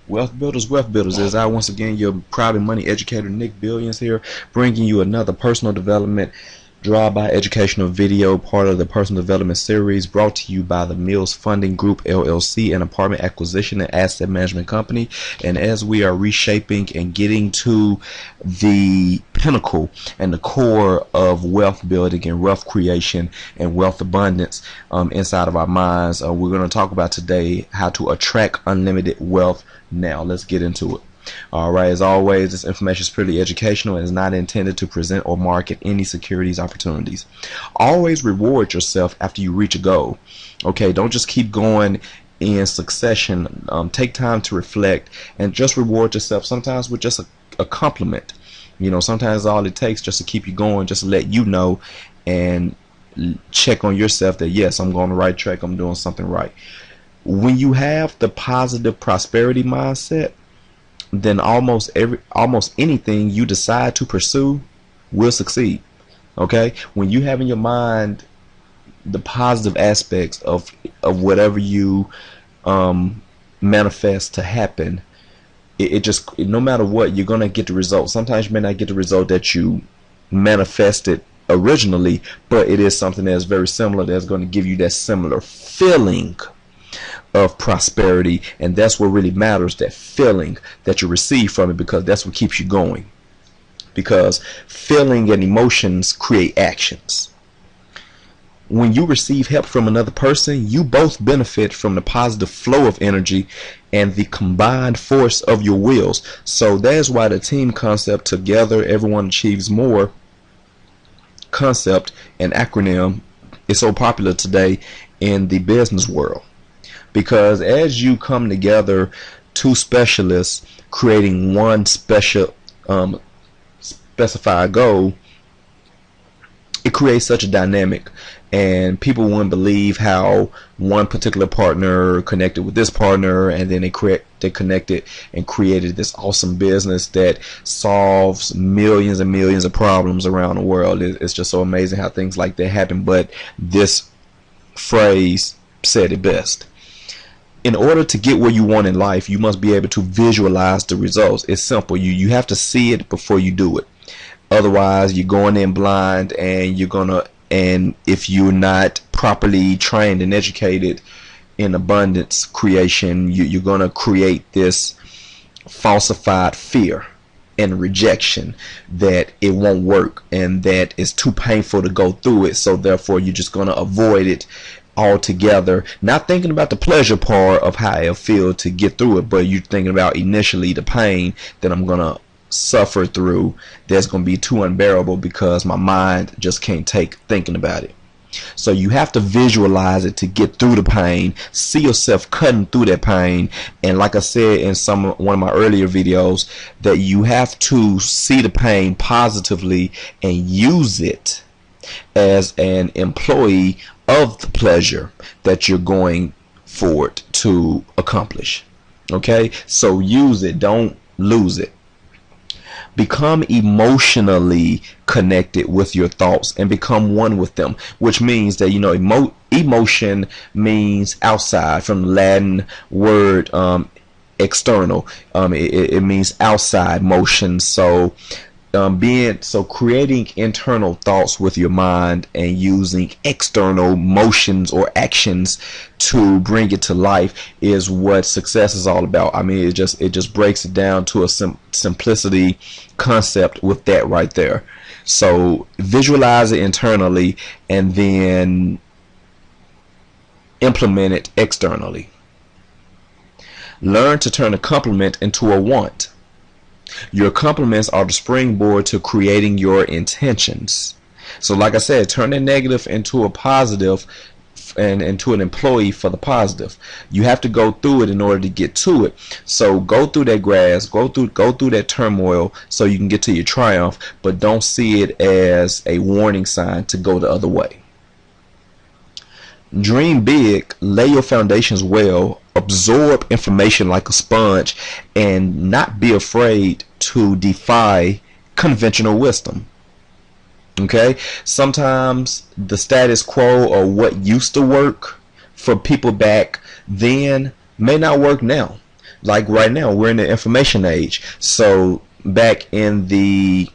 Wealth Builders, as I once again your private money educator Nick Billions here, bringing you another personal development drive-by educational video, part of the personal development series brought to you by the Mills Funding Group LLC, an apartment acquisition and asset management company. And as we are reshaping and getting to the pinnacle and the core of wealth building and wealth creation and wealth abundance inside of our minds, we're going to talk about today how to attract unlimited wealth. Now let's get into it. Alright, as always, this information is purely educational and is not intended to present or market any securities opportunities. Always reward yourself after you reach a goal. Okay, don't just keep going in succession. Take time to reflect and just reward yourself, sometimes with just a compliment. You know, sometimes all it takes just to keep you going, just to let you know and check on yourself that yes, I'm on the right track, I'm doing something right. When you have the positive prosperity mindset, then almost anything you decide to pursue will succeed. Okay, when you have in your mind the positive aspects of whatever you manifest to happen, it just, no matter what, you're gonna get the result. Sometimes you may not get the result that you manifested originally, but it is something that's very similar, that's going to give you that similar feeling of prosperity, and that's what really matters, that feeling that you receive from it, because that's what keeps you going, because feeling and emotions create actions. When you receive help from another person, you both benefit from the positive flow of energy and the combined force of your wills. So that's why the team concept, together everyone achieves more concept and acronym is so popular today in the business world. Because as you come together, two specialists creating one special specified goal, it creates such a dynamic, and people wouldn't believe how one particular partner connected with this partner, and then they connected and created this awesome business that solves millions and millions of problems around the world. It's just so amazing how things like that happen. But this phrase said it best. In order to get where you want in life, you must be able to visualize the results. It's simple. You have to see it before you do it. Otherwise, you're going in blind, and and if you're not properly trained and educated in abundance creation, you're gonna create this falsified fear and rejection that it won't work and that it's too painful to go through it. So therefore, you're just gonna avoid it altogether, not thinking about the pleasure part of how it'll feel to get through it, but you're thinking about initially the pain that I'm gonna suffer through. That's gonna be too unbearable because my mind just can't take thinking about it. So you have to visualize it to get through the pain, see yourself cutting through that pain, and like I said in one of my earlier videos, that you have to see the pain positively and use it as an employee of the pleasure that you're going forward to accomplish. Okay, so use it, don't lose it. Become emotionally connected with your thoughts and become one with them, which means that, you know, emotion means outside, from the Latin word external. It means outside motion. So creating internal thoughts with your mind and using external motions or actions to bring it to life is what success is all about. I mean, it just breaks it down to a simplicity concept with that right there. So visualize it internally and then implement it externally. Learn to turn a compliment into a want. Your compliments are the springboard to creating your intentions. So like I said, turn a negative into a positive and into an employee for the positive. You have to go through it in order to get to it. So go through that grass, go through that turmoil so you can get to your triumph, but don't see it as a warning sign to go the other way. Dream big, lay your foundations well, absorb information like a sponge, and not be afraid to defy conventional wisdom. Okay, sometimes the status quo or what used to work for people back then may not work now. Like right now, we're in the information age. So back in the,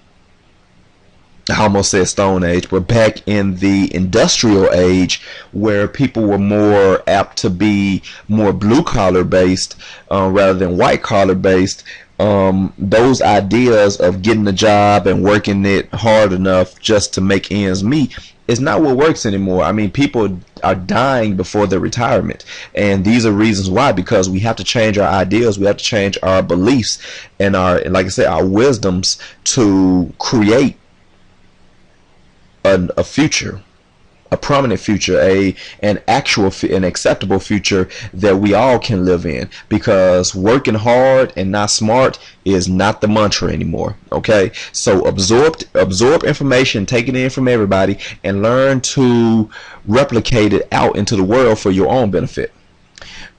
I almost said Stone Age, but back in the industrial age, where people were more apt to be more blue collar based rather than white collar based, those ideas of getting a job and working it hard enough just to make ends meet is not what works anymore. I mean, people are dying before their retirement, and these are reasons why, because we have to change our ideas, we have to change our beliefs and like I said, our wisdoms to create a future, a prominent future, an acceptable future that we all can live in. Because working hard and not smart is not the mantra anymore. Okay, so absorb information, take it in from everybody, and learn to replicate it out into the world for your own benefit.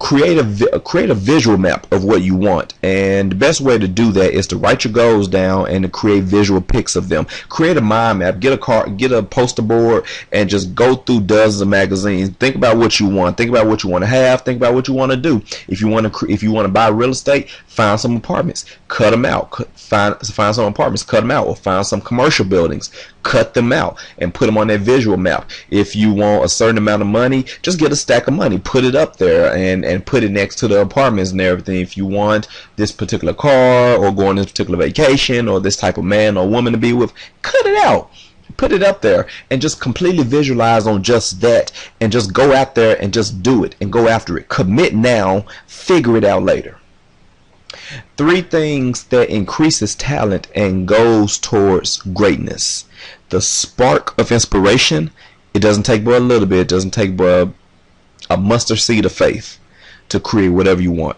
Create a visual map of what you want, and the best way to do that is to write your goals down and to create visual pics of them. Create a mind map, get a poster board, and just go through dozens of magazines. Think about what you want, think about what you want to have, think about what you want to do. If you want to buy real estate, find some apartments, cut them out. Find some apartments, cut them out, or find some commercial buildings, cut them out, and put them on that visual map. If you want a certain amount of money, just get a stack of money, put it up there, and put it next to the apartments and everything. If you want this particular car, or go on this particular vacation, or this type of man or woman to be with, cut it out, put it up there, and just completely visualize on just that, and just go out there and just do it and go after it. Commit now, figure it out later. 3 things that increases talent and goes towards greatness. The spark of inspiration. It doesn't take but a little bit. It doesn't take but a mustard seed of faith to create whatever you want.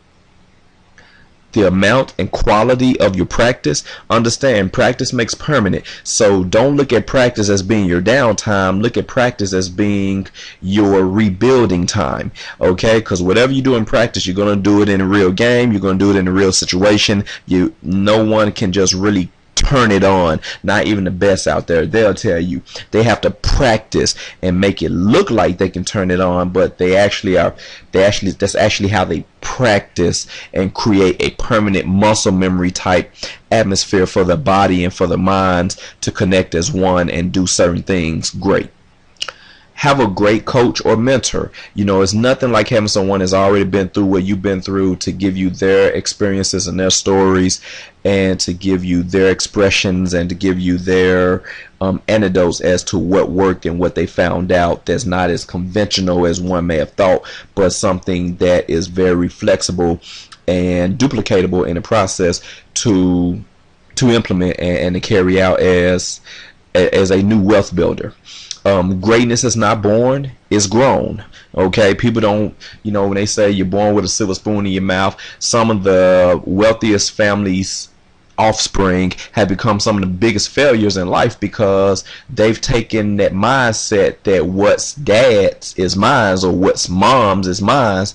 The amount and quality of your practice. Understand, practice makes permanent. So don't look at practice as being your downtime. Look at practice as being your rebuilding time. Okay? Because whatever you do in practice, you're going to do it in a real game. You're going to do it in a real situation. No one can just really turn it on. Not even the best out there. They'll tell you they have to practice and make it look like they can turn it on, but that's actually how they practice and create a permanent muscle memory type atmosphere for the body and for the minds to connect as one and do certain things great. Have a great coach or mentor. It's nothing like having someone that's already been through what you've been through to give you their experiences and their stories, and to give you their expressions, and to give you their anecdotes as to what worked and what they found out that's not as conventional as one may have thought, but something that is very flexible and duplicatable in the process to implement and to carry out as a new wealth builder. Greatness is not born, it's grown. Okay, people don't, when they say you're born with a silver spoon in your mouth, some of the wealthiest families' offspring have become some of the biggest failures in life, because they've taken that mindset that what's dad's is mine, or what's mom's is mine,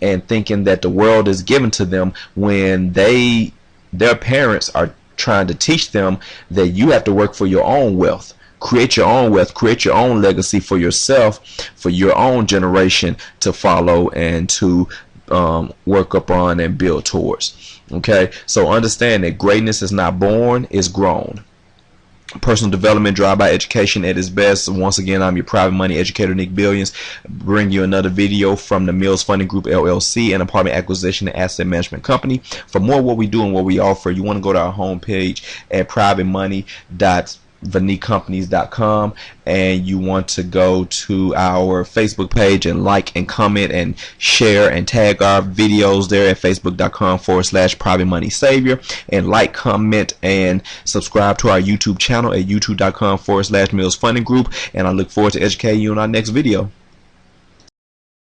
and thinking that the world is given to them, when their parents are trying to teach them that you have to work for your own wealth. Create your own wealth, create your own legacy for yourself, for your own generation to follow and to work upon and build towards. Okay, so understand that greatness is not born, it's grown. Personal development, drive-by education at its best. Once again, I'm your private money educator, Nick Billions. Bring you another video from the Mills Funding Group LLC, an apartment acquisition and asset management company. For more of what we do and what we offer, you want to go to our homepage at privatemoney.vanicompanies.com, and you want to go to our Facebook page and like and comment and share and tag our videos there at facebook.com/privatemoneysavior, and like, comment, and subscribe to our YouTube channel at youtube.com/Mills Funding Group. And I look forward to educating you in our next video.